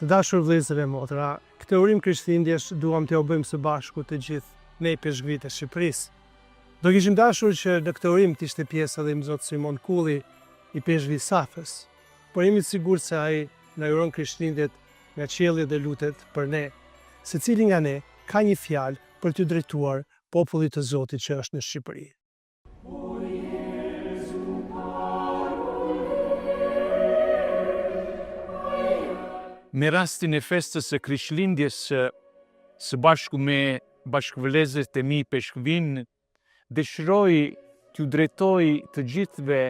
Të dashur vëllezër e motra, këtë urim Krishtlindjes duam t'ja bëjmë së bashku të gjithë ne peshqvitë e Shqipërisë. Do kishim dashur që në këtë urim të ishte pjesë edhe Zot Simon Kulli i peshqvi Safës, por jemi të sigurt se ai na uron Krishtlindjet nga qielli dhe lutet për ne, secili nga ne ka një fjalë për t'u drejtuar popullit të Zotit që është në Shqipëri. Me rastin e festës së Krishtlindjes së bashku me bashkëvëllezërit e mi peshqvin, dëshiroj t'ju drejtoj të gjithëve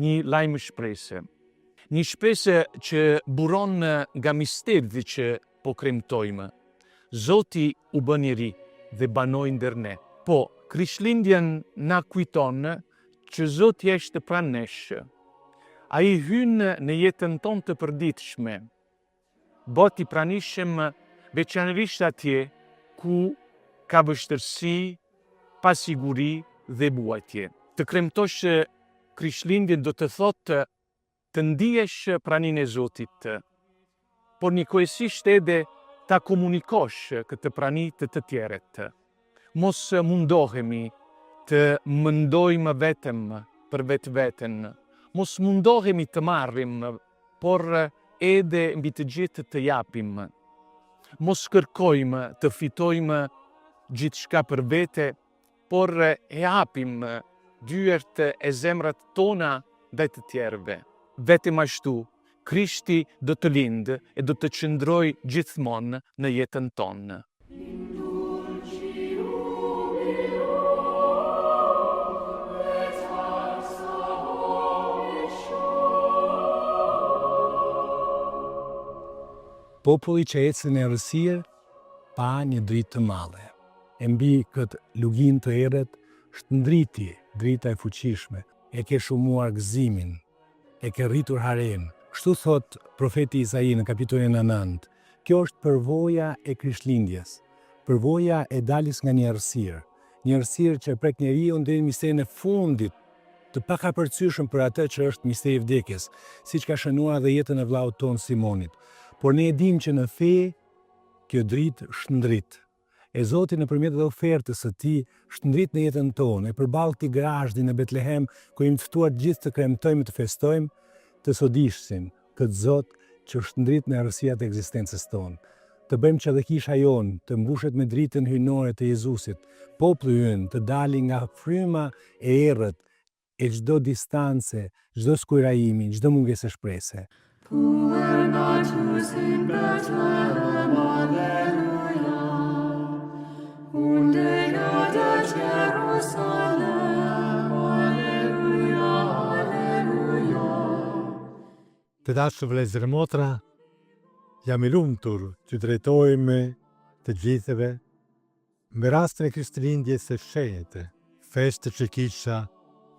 një lajm shprese. Një shprese që buron nga misteri që po kremtojmë. Zoti u bë njeri dhe banoi ndër ne. Po, Krishtlindjen na kujton që Zoti është pranë nesh. Ai hyn në jetën tonë të përditshme. Bëhet i pranishëm veçanërisht atje ku ka vështirësi, pasiguri dhe buajtje. Të kremtosh Krishtlindjen do të thotë të ndihesh praninë e Zotit, por njëkohësisht edhe ta komunikosh këtë prani të tjerët. Mos mundohemi të mendojmë vetëm për vetveten. Mos mundohemi të marrim, por edhe mbi të gjithë të japim. Mos kërkojmë të fitojmë gjithçka për vete, por e hapim dyert e zemrat tona ndaj të tjerëve. Vetëm ashtu, Krishti do të lindë e do të qëndrojë gjithmonë në jetën tonë. Populli që ecën në errësirë pa një dritë të madhe. E mbi këtë lugin të errët shndriti drita e fuqishme, e ke shumuar gëzimin, e ke rritur haren. Kështu thot profeti Isai në kapitullin 9. Kjo është përvoja e Krishtlindjes, përvoja e daljes nga një errësirë që prek njeriu deri në misterin e fundit, të pakapërcyeshëm për atë që është misteri i vdekjes, siç ka shënuar edhe jetën e vllaut ton Simonit. Por ne e dim që në fe, kjo dritë shndrit. E Zoti nëpërmjet dhe ofertës së tij shndrit në jetën tonë, e përballë këtij grazhdi në Betlehem, ku jemi të ftuar gjithë të kremtojmë, të festojmë, të sodishsim këtë Zot që shndrit në errësirat e ekzistencës tonë. Të bëjmë që edhe kisha jonë të mbushet me dritën hyjnore të Jezusit, populli ynë të dali nga fryma e errët, e çdo distance, çdo skujrajimi, çdo mungesë shprese. Puer natus in Bethlehem, Alleluia, unde gadet Jerusalem, Alleluia, Alleluia. Të dashur vëllezër e motra, jam i lumtur që drejtohemi të gjithëve me rastin e Krishtlindjes së shenjtë, festë që kisha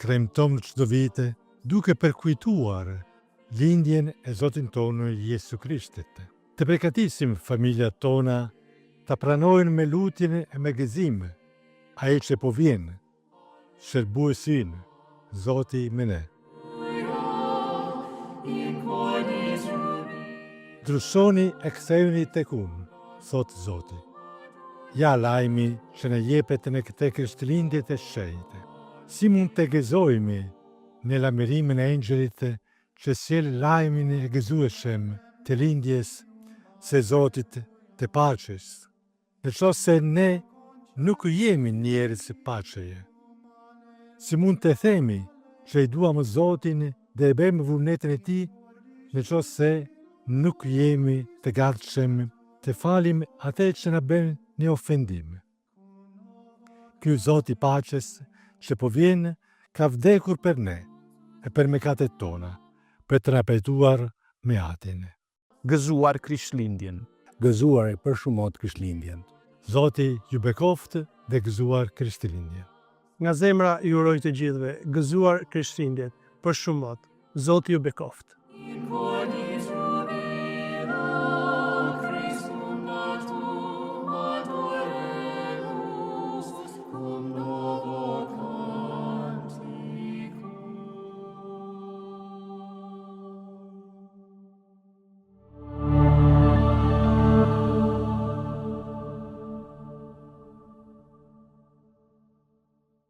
kremton çdo vite, duke përkujtuar lindjen e Zotin tonë Jesu Krishtit. Të përgatisim familja tona të pranojnë me lutjen e me gëzim ai që po vjen, shërbuesin, Zoti me ne. Ndryshoni e kthehuni tek unë, thot Zoti. Ja lajmi që na jepet në këtë Krishtlindje të shenjtë. Si mund të gëzojmë në lamërimin e engjëllit që sjell lajmin e gëzueshëm të lindjes së Zotit të paqes. Nëse ne nuk jemi njerëz të paqeje, si mund të themi që i duam Zotin dhe e bëjmë vullnetin e tij, nëse nuk jemi të gatshëm të falim atë që na bën një ofendim. Ky Zot i paqes që po vjen ka vdekur për ne e për mëkatet tona, për të rapetuar me atin. Gëzuar Krishtlindjen. Gëzuar e përshumot Krishtlindjen. Zoti ju bekoft dhe gëzuar Krishtlindjen. Nga zemra ju uroj të gjithëve, gëzuar Krishtlindjet, përshumot. Zoti ju bekoft.